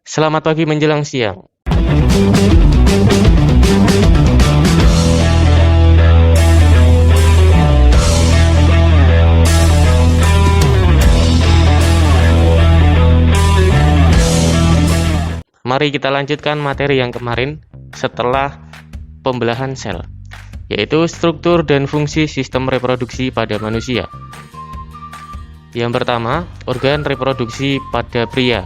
Selamat pagi menjelang siang. Mari kita lanjutkan materi yang kemarin setelah pembelahan sel, yaitu struktur dan fungsi sistem reproduksi pada manusia. Yang pertama, organ reproduksi pada pria.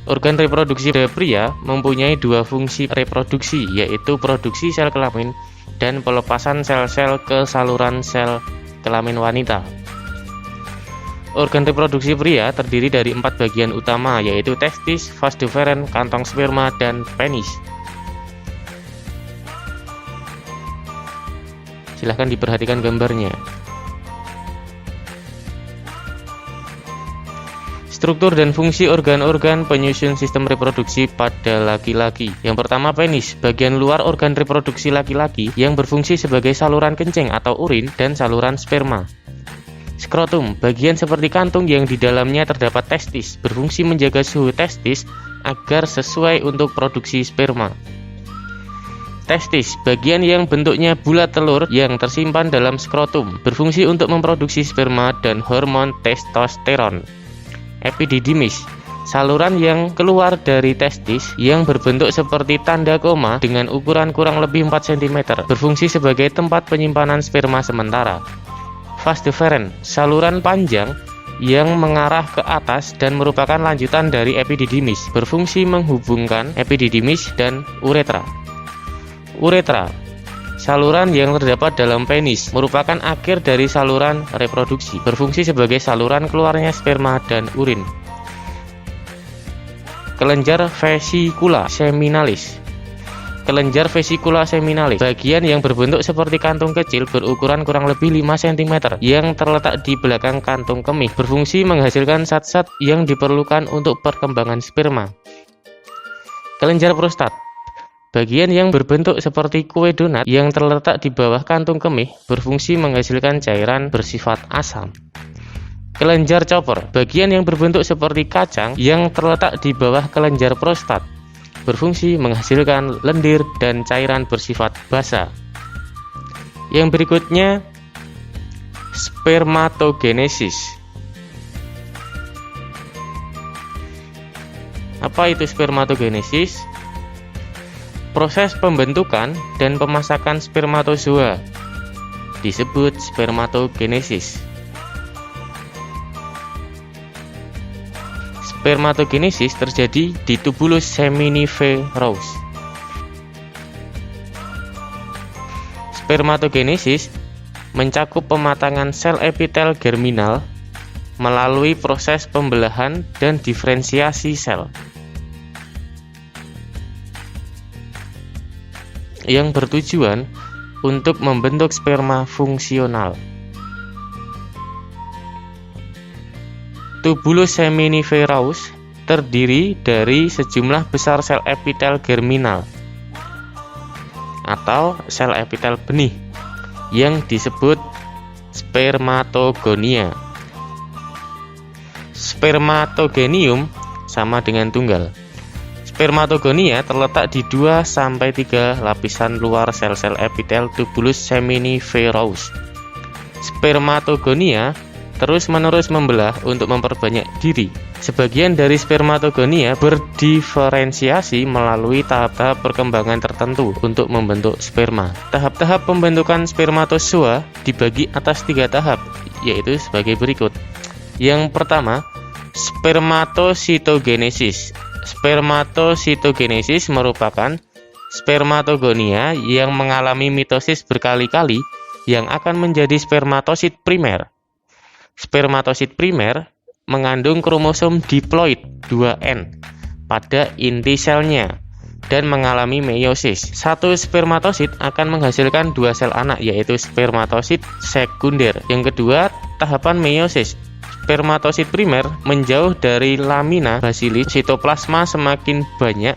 Organ reproduksi pada pria mempunyai dua fungsi reproduksi, yaitu produksi sel kelamin dan pelepasan sel-sel ke saluran sel kelamin wanita. Organ reproduksi pria terdiri dari 4 bagian utama, yaitu testis, vas deferens, kantong sperma, dan penis. Silahkan diperhatikan gambarnya. Struktur dan fungsi organ-organ penyusun sistem reproduksi pada laki-laki. Yang pertama, penis, bagian luar organ reproduksi laki-laki yang berfungsi sebagai saluran kencing atau urin dan saluran sperma. Skrotum, bagian seperti kantung yang di dalamnya terdapat testis, berfungsi menjaga suhu testis agar sesuai untuk produksi sperma. Testis, bagian yang bentuknya bulat telur yang tersimpan dalam skrotum, berfungsi untuk memproduksi sperma dan hormon testosteron. Epididymis, saluran yang keluar dari testis yang berbentuk seperti tanda koma dengan ukuran kurang lebih 4 cm, berfungsi sebagai tempat penyimpanan sperma sementara. Vas deferens, saluran panjang yang mengarah ke atas dan merupakan lanjutan dari epididymis, berfungsi menghubungkan epididymis dan uretra. Uretra, saluran yang terdapat dalam penis, merupakan akhir dari saluran reproduksi, berfungsi sebagai saluran keluarnya sperma dan urin. Kelenjar vesikula seminalis. Kelenjar vesikula seminalis, bagian yang berbentuk seperti kantung kecil berukuran kurang lebih 5 cm yang terletak di belakang kantung kemih, berfungsi menghasilkan zat-zat yang diperlukan untuk perkembangan sperma. Kelenjar prostat, bagian yang berbentuk seperti kue donat yang terletak di bawah kantung kemih, berfungsi menghasilkan cairan bersifat asam. Kelenjar chopper, bagian yang berbentuk seperti kacang yang terletak di bawah kelenjar prostat, berfungsi menghasilkan lendir dan cairan bersifat basa. Yang berikutnya, spermatogenesis. Apa itu spermatogenesis? Proses pembentukan dan pemasakan spermatozoa disebut spermatogenesis. Spermatogenesis terjadi di tubulus seminiferous. Spermatogenesis mencakup pematangan sel epitel germinal melalui proses pembelahan dan diferensiasi sel yang bertujuan untuk membentuk sperma fungsional. Tubulus seminiferous terdiri dari sejumlah besar sel epitel germinal atau sel epitel benih yang disebut spermatogonia. Spermatogenium sama dengan tunggal. Spermatogonia terletak di 2-3 lapisan luar sel-sel epitel tubulus seminiferous. Spermatogonia terus-menerus membelah untuk memperbanyak diri. Sebagian dari spermatogonia berdiferensiasi melalui tahap-tahap perkembangan tertentu untuk membentuk sperma. Tahap-tahap pembentukan spermatozoa dibagi atas 3 tahap, yaitu sebagai berikut. Yang pertama, spermatositogenesis. Spermatositogenesis merupakan spermatogonia yang mengalami mitosis berkali-kali yang akan menjadi spermatosit primer. Spermatosit primer mengandung kromosom diploid 2N pada inti selnya dan mengalami meiosis. Satu spermatosit akan menghasilkan 2 sel anak, yaitu spermatosit sekunder. Yang kedua, tahapan meiosis. Spermatosit primer menjauh dari lamina basilis, sitoplasma semakin banyak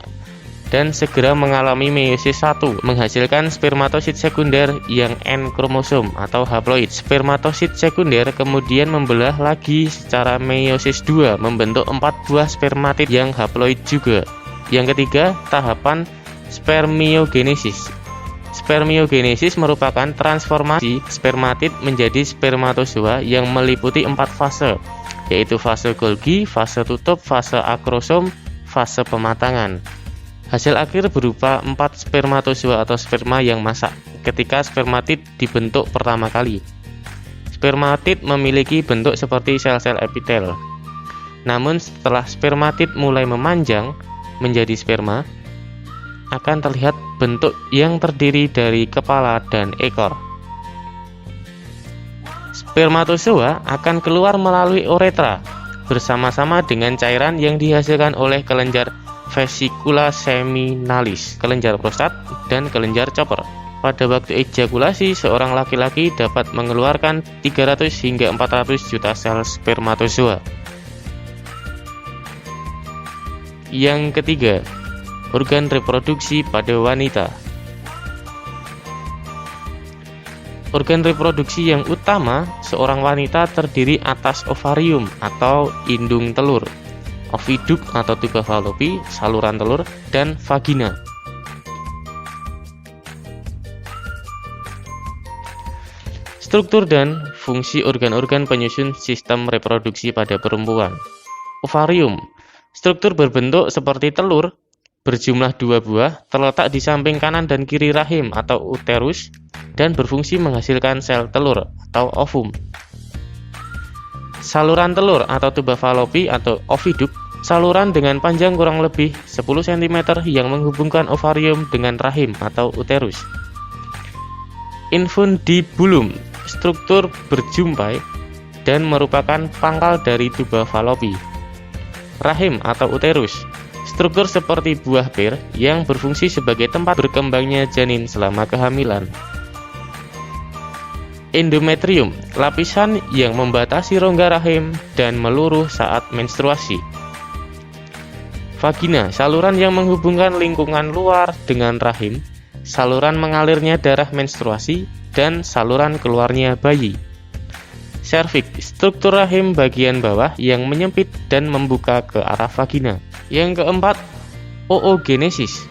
dan segera mengalami meiosis 1, menghasilkan spermatosit sekunder yang N kromosom atau haploid. Spermatosit sekunder kemudian membelah lagi secara meiosis 2, membentuk 4 buah spermatid yang haploid juga. Yang ketiga, tahapan spermiogenesis. Spermiogenesis merupakan transformasi spermatid menjadi spermatozoa yang meliputi 4 fase, yaitu fase Golgi, fase tutup, fase akrosom, fase pematangan. Hasil akhir berupa 4 spermatozoa atau sperma yang masak ketika spermatid dibentuk pertama kali. Spermatid memiliki bentuk seperti sel-sel epitel. Namun setelah spermatid mulai memanjang menjadi sperma, akan terlihat bentuk yang terdiri dari kepala dan ekor. Spermatozoa akan keluar melalui uretra bersama-sama dengan cairan yang dihasilkan oleh kelenjar vesicula seminalis, kelenjar prostat, dan kelenjar chopper. Pada waktu ejakulasi, seorang laki-laki dapat mengeluarkan 300 hingga 400 juta sel spermatozoa. Yang ketiga, organ reproduksi pada wanita. Organ reproduksi yang utama seorang wanita terdiri atas ovarium atau indung telur, oviduk atau tuba falopi, saluran telur, dan vagina. Struktur dan fungsi organ-organ penyusun sistem reproduksi pada perempuan. Ovarium, struktur berbentuk seperti telur, berjumlah 2 buah, terletak di samping kanan dan kiri rahim atau uterus, dan berfungsi menghasilkan sel telur atau ovum. Saluran telur atau tuba falopi atau oviduk, saluran dengan panjang kurang lebih 10 cm yang menghubungkan ovarium dengan rahim atau uterus. Infundibulum, struktur berjumpai dan merupakan pangkal dari tuba falopi. Rahim atau uterus, struktur seperti buah pir yang berfungsi sebagai tempat berkembangnya janin selama kehamilan. Endometrium, lapisan yang membatasi rongga rahim dan meluruh saat menstruasi. Vagina, saluran yang menghubungkan lingkungan luar dengan rahim, saluran mengalirnya darah menstruasi, dan saluran keluarnya bayi. Serviks, struktur rahim bagian bawah yang menyempit dan membuka ke arah vagina. Yang keempat, oogenesis.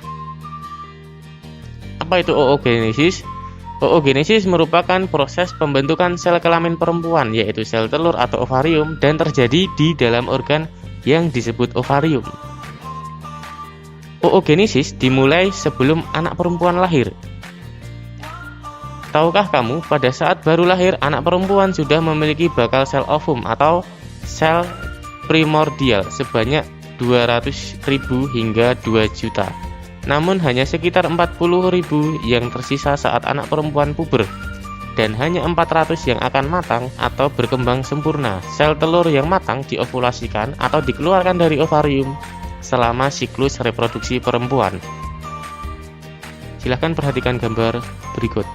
Apa itu oogenesis? Oogenesis merupakan proses pembentukan sel kelamin perempuan, yaitu sel telur atau ovarium, dan terjadi di dalam organ yang disebut ovarium. Oogenesis dimulai sebelum anak perempuan lahir. Tahukah kamu, pada saat baru lahir, anak perempuan sudah memiliki bakal sel ovum atau sel primordial sebanyak 200.000 hingga 2 juta. Namun hanya sekitar 40.000 yang tersisa saat anak perempuan puber, dan hanya 400 yang akan matang atau berkembang sempurna. Sel telur yang matang diovulasikan atau dikeluarkan dari ovarium selama siklus reproduksi perempuan. Silahkan perhatikan gambar berikut.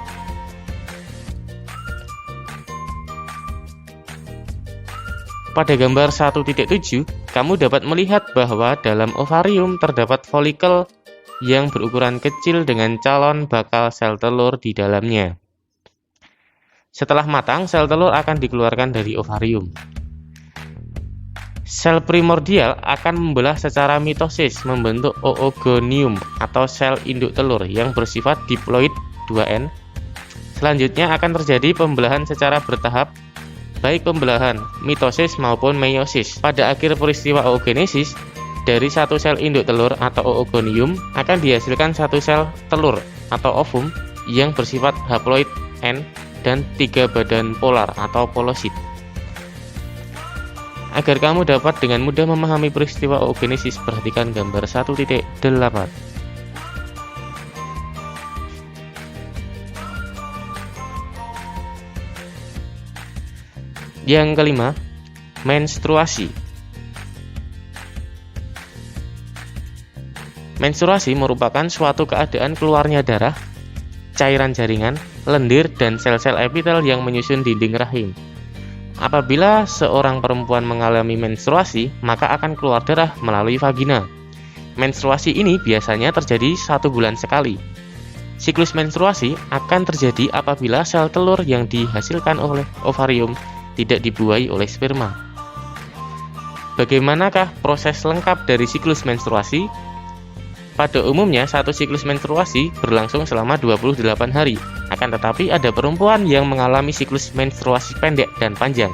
Pada gambar 1.7, kamu dapat melihat bahwa dalam ovarium terdapat folikel yang berukuran kecil dengan calon bakal sel telur di dalamnya. Setelah matang, sel telur akan dikeluarkan dari ovarium. Sel primordial akan membelah secara mitosis membentuk oogonium atau sel induk telur yang bersifat diploid 2N. Selanjutnya akan terjadi pembelahan secara bertahap, baik pembelahan mitosis maupun meiosis. Pada akhir peristiwa oogenesis, dari satu sel induk telur atau oogonium akan dihasilkan satu sel telur atau ovum yang bersifat haploid N dan 3 badan polar atau polosit. Agar kamu dapat dengan mudah memahami peristiwa oogenesis, perhatikan gambar 1.8. Yang kelima, menstruasi. Menstruasi merupakan suatu keadaan keluarnya darah, cairan jaringan, lendir, dan sel-sel epitel yang menyusun dinding rahim. Apabila seorang perempuan mengalami menstruasi, maka akan keluar darah melalui vagina. menstruasi ini biasanya terjadi 1 bulan sekali. Siklus menstruasi akan terjadi apabila sel telur yang dihasilkan oleh ovarium tidak dibuai oleh sperma. Bagaimanakah proses lengkap dari siklus menstruasi? Pada umumnya, satu siklus menstruasi berlangsung selama 28 hari. Akan tetapi ada perempuan yang mengalami siklus menstruasi pendek dan panjang.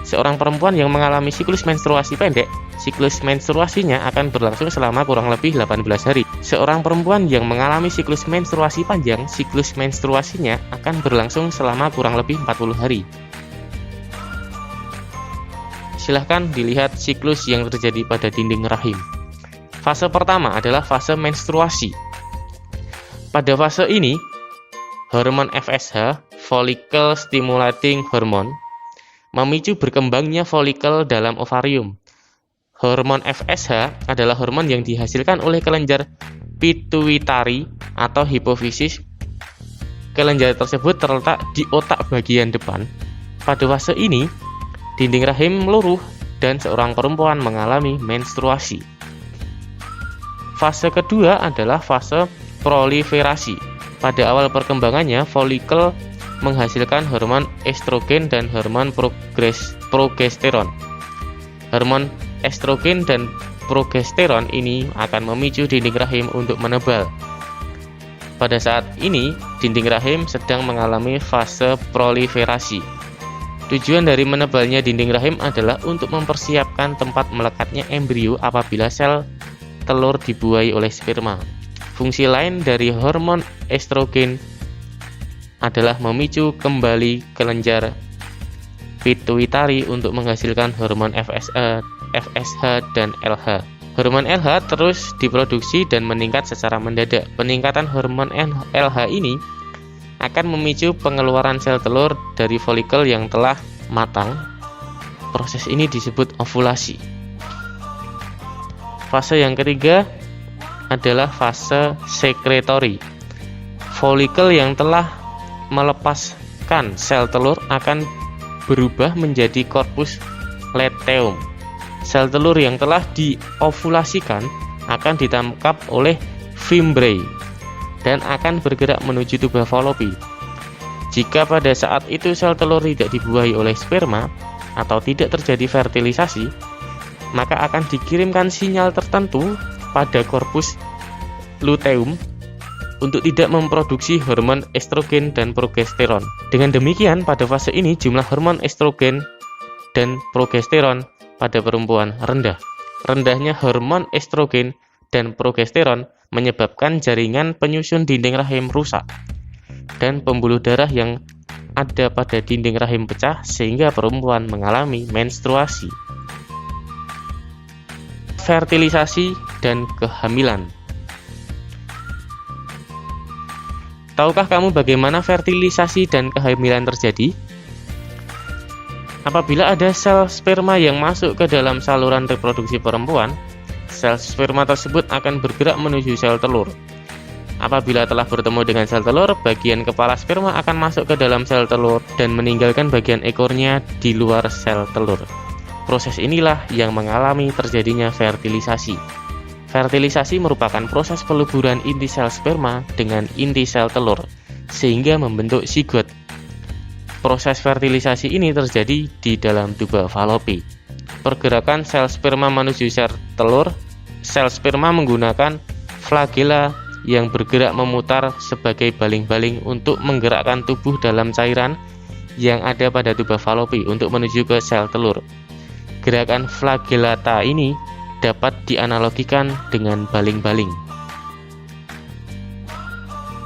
Seorang perempuan yang mengalami siklus menstruasi pendek, siklus menstruasinya akan berlangsung selama kurang lebih 18 hari. Seorang perempuan yang mengalami siklus menstruasi panjang, siklus menstruasinya akan berlangsung selama kurang lebih 40 hari. Silahkan dilihat siklus yang terjadi pada dinding rahim. Fase pertama adalah fase menstruasi. Pada fase ini, hormon FSH, follicle stimulating hormone, memicu berkembangnya folikel dalam ovarium. Hormon FSH adalah hormon yang dihasilkan oleh kelenjar pituitari atau hipofisis. Kelenjar tersebut terletak di otak bagian depan. Pada fase ini, dinding rahim meluruh dan seorang perempuan mengalami menstruasi. Fase kedua adalah fase proliferasi. Pada awal perkembangannya, folikel menghasilkan hormon estrogen dan hormon progesteron. Hormon estrogen dan progesteron ini akan memicu dinding rahim untuk menebal. Pada saat ini, dinding rahim sedang mengalami fase proliferasi. Tujuan dari menebalnya dinding rahim adalah untuk mempersiapkan tempat melekatnya embrio apabila sel telur dibuai oleh sperma. Fungsi lain dari hormon estrogen adalah memicu kembali kelenjar pituitari untuk menghasilkan hormon FSH dan LH. Hormon LH terus diproduksi dan meningkat secara mendadak. Peningkatan hormon LH ini akan memicu pengeluaran sel telur dari folikel yang telah matang. Proses ini disebut ovulasi. Fase yang ketiga adalah fase sekretori. Folikel yang telah melepaskan sel telur akan berubah menjadi korpus luteum. Sel telur yang telah diovulasikan akan ditangkap oleh fimbriae dan akan bergerak menuju tuba Fallopi. Jika pada saat itu sel telur tidak dibuahi oleh sperma atau tidak terjadi fertilisasi, maka akan dikirimkan sinyal tertentu pada korpus luteum untuk tidak memproduksi hormon estrogen dan progesteron. Dengan demikian, pada fase ini jumlah hormon estrogen dan progesteron pada perempuan rendah. Rendahnya hormon estrogen dan progesteron menyebabkan jaringan penyusun dinding rahim rusak dan pembuluh darah yang ada pada dinding rahim pecah sehingga perempuan mengalami menstruasi. Fertilisasi dan kehamilan. Tahukah kamu bagaimana fertilisasi dan kehamilan terjadi? Apabila ada sel sperma yang masuk ke dalam saluran reproduksi perempuan, sel sperma tersebut akan bergerak menuju sel telur. Apabila telah bertemu dengan sel telur, bagian kepala sperma akan masuk ke dalam sel telur dan meninggalkan bagian ekornya di luar sel telur. Proses inilah yang mengalami terjadinya fertilisasi. Fertilisasi merupakan proses peluburan inti sel sperma dengan inti sel telur, sehingga membentuk zigot. Proses fertilisasi ini terjadi di dalam tuba Fallopi. Pergerakan sel sperma menuju sel telur, sel sperma menggunakan flagella yang bergerak memutar sebagai baling-baling untuk menggerakkan tubuh dalam cairan yang ada pada tuba Fallopi untuk menuju ke sel telur. Gerakan flagellata ini dapat dianalogikan dengan baling-baling.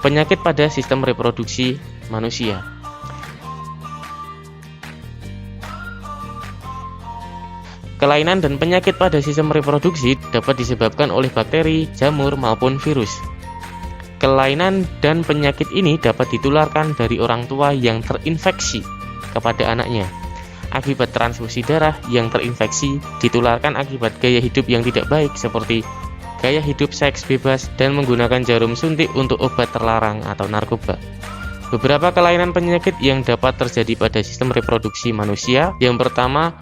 Penyakit pada sistem reproduksi manusia. Kelainan dan penyakit pada sistem reproduksi dapat disebabkan oleh bakteri, jamur, maupun virus. Kelainan dan penyakit ini dapat ditularkan dari orang tua yang terinfeksi kepada anaknya. Akibat transfusi darah yang terinfeksi ditularkan akibat gaya hidup yang tidak baik seperti gaya hidup seks bebas dan menggunakan jarum suntik untuk obat terlarang atau narkoba. Beberapa kelainan penyakit yang dapat terjadi pada sistem reproduksi manusia. Yang pertama,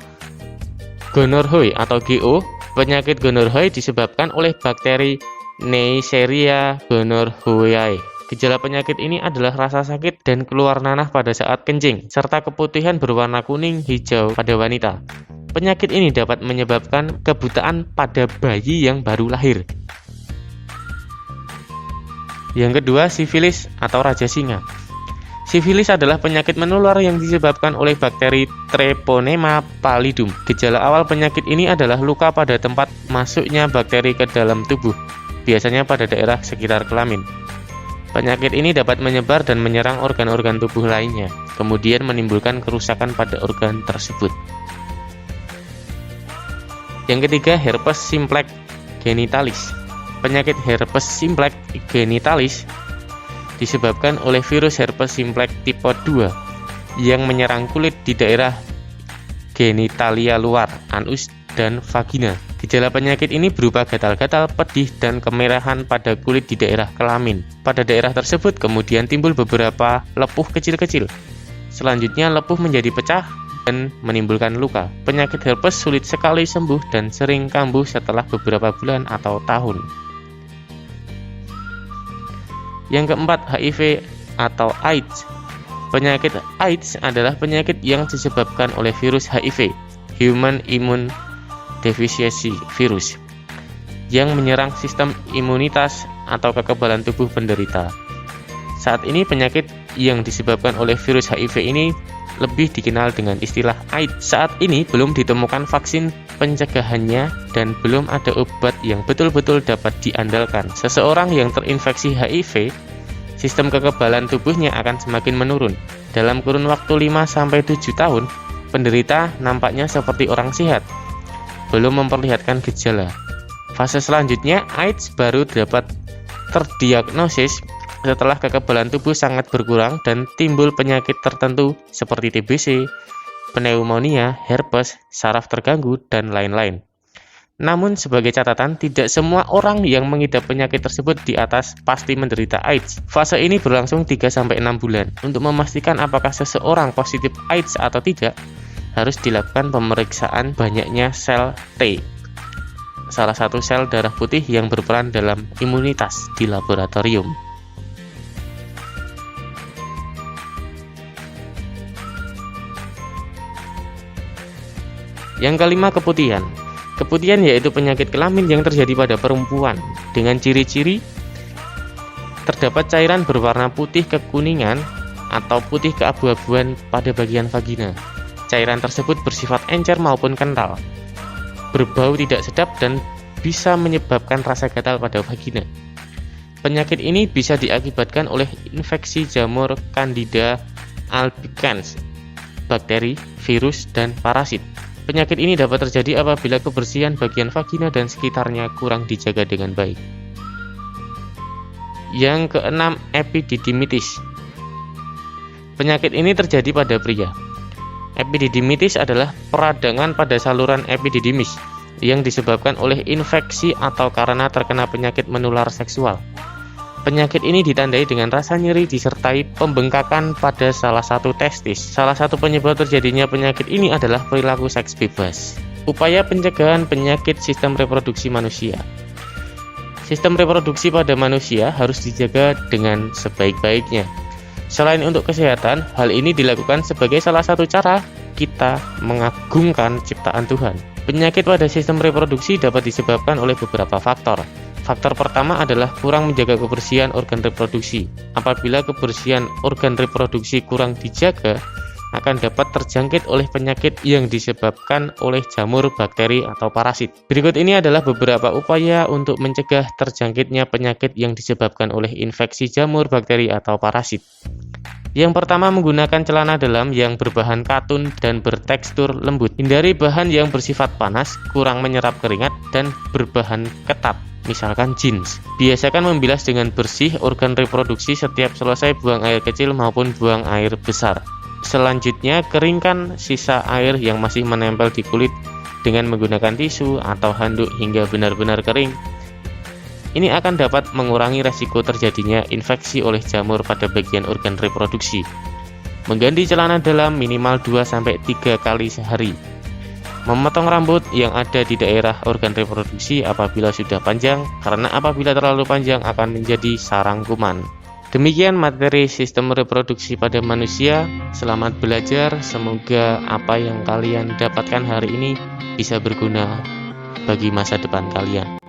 gonorrhea atau GO Penyakit gonorrhea disebabkan oleh bakteri Neisseria gonorrhoeae. Gejala penyakit ini adalah rasa sakit dan keluar nanah pada saat kencing, serta keputihan berwarna kuning hijau pada wanita. Penyakit ini dapat menyebabkan kebutaan pada bayi yang baru lahir. Yang kedua, sifilis atau raja singa. Sifilis adalah penyakit menular yang disebabkan oleh bakteri Treponema pallidum. Gejala awal penyakit ini adalah luka pada tempat masuknya bakteri ke dalam tubuh, biasanya pada daerah sekitar kelamin. Penyakit ini dapat menyebar dan menyerang organ-organ tubuh lainnya, kemudian menimbulkan kerusakan pada organ tersebut. Yang ketiga, herpes simplex genitalis. Penyakit herpes simplex genitalis disebabkan oleh virus herpes simplex tipe 2 yang menyerang kulit di daerah genitalia luar, anus, dan vagina. Gejala penyakit ini berupa gatal-gatal, pedih, dan kemerahan pada kulit di daerah kelamin. Pada daerah tersebut kemudian timbul beberapa lepuh kecil-kecil. Selanjutnya lepuh menjadi pecah dan menimbulkan luka. Penyakit herpes sulit sekali sembuh dan sering kambuh setelah beberapa bulan atau tahun. Yang keempat, HIV atau AIDS. Penyakit AIDS adalah penyakit yang disebabkan oleh virus HIV, Human Immune Deficiency Virus, yang menyerang sistem imunitas atau kekebalan tubuh penderita. Saat ini penyakit yang disebabkan oleh virus HIV ini lebih dikenal dengan istilah AIDS. Saat ini belum ditemukan vaksin pencegahannya dan belum ada obat yang betul-betul dapat diandalkan. Seseorang yang terinfeksi HIV, sistem kekebalan tubuhnya akan semakin menurun. Dalam kurun waktu 5-7 tahun, penderita nampaknya seperti orang sehat, belum memperlihatkan gejala. Fase selanjutnya, AIDS baru dapat terdiagnosis setelah kekebalan tubuh sangat berkurang dan timbul penyakit tertentu seperti TBC, pneumonia, herpes, saraf terganggu, dan lain-lain. Namun sebagai catatan, tidak semua orang yang mengidap penyakit tersebut di atas pasti menderita AIDS. Fase ini berlangsung 3-6 bulan. Untuk memastikan apakah seseorang positif AIDS atau tidak, harus dilakukan pemeriksaan banyaknya sel T, salah satu sel darah putih yang berperan dalam imunitas di laboratorium. Yang kelima, keputihan. Keputihan yaitu penyakit kelamin yang terjadi pada perempuan dengan ciri-ciri terdapat cairan berwarna putih kekuningan atau putih keabu-abuan pada bagian vagina. Cairan tersebut bersifat encer maupun kental, berbau tidak sedap dan bisa menyebabkan rasa gatal pada vagina. Penyakit ini bisa diakibatkan oleh infeksi jamur Candida albicans, bakteri, virus, dan parasit. Penyakit ini dapat terjadi apabila kebersihan bagian vagina dan sekitarnya kurang dijaga dengan baik. Yang keenam, epididymitis. Penyakit ini terjadi pada pria. Epididymitis adalah peradangan pada saluran epididymis yang disebabkan oleh infeksi atau karena terkena penyakit menular seksual. Penyakit ini ditandai dengan rasa nyeri disertai pembengkakan pada salah satu testis. Salah satu penyebab terjadinya penyakit ini adalah perilaku seks bebas. Upaya pencegahan penyakit sistem reproduksi manusia. Sistem reproduksi pada manusia harus dijaga dengan sebaik-baiknya. Selain untuk kesehatan, hal ini dilakukan sebagai salah satu cara kita mengagungkan ciptaan Tuhan. Penyakit pada sistem reproduksi dapat disebabkan oleh beberapa faktor. Faktor pertama adalah kurang menjaga kebersihan organ reproduksi. Apabila kebersihan organ reproduksi kurang dijaga, akan dapat terjangkit oleh penyakit yang disebabkan oleh jamur, bakteri, atau parasit. Berikut ini adalah beberapa upaya untuk mencegah terjangkitnya penyakit yang disebabkan oleh infeksi jamur, bakteri, atau parasit. Yang pertama, menggunakan celana dalam yang berbahan katun dan bertekstur lembut. Hindari bahan yang bersifat panas, kurang menyerap keringat, dan berbahan ketat, misalkan jeans. Biasakan membilas dengan bersih organ reproduksi setiap selesai buang air kecil maupun buang air besar. Selanjutnya, keringkan sisa air yang masih menempel di kulit dengan menggunakan tisu atau handuk hingga benar-benar kering. Ini akan dapat mengurangi resiko terjadinya infeksi oleh jamur pada bagian organ reproduksi. Mengganti celana dalam minimal 2-3 kali sehari. Memotong rambut yang ada di daerah organ reproduksi apabila sudah panjang, karena apabila terlalu panjang akan menjadi sarang kuman. Demikian materi sistem reproduksi pada manusia. Selamat belajar, semoga apa yang kalian dapatkan hari ini bisa berguna bagi masa depan kalian.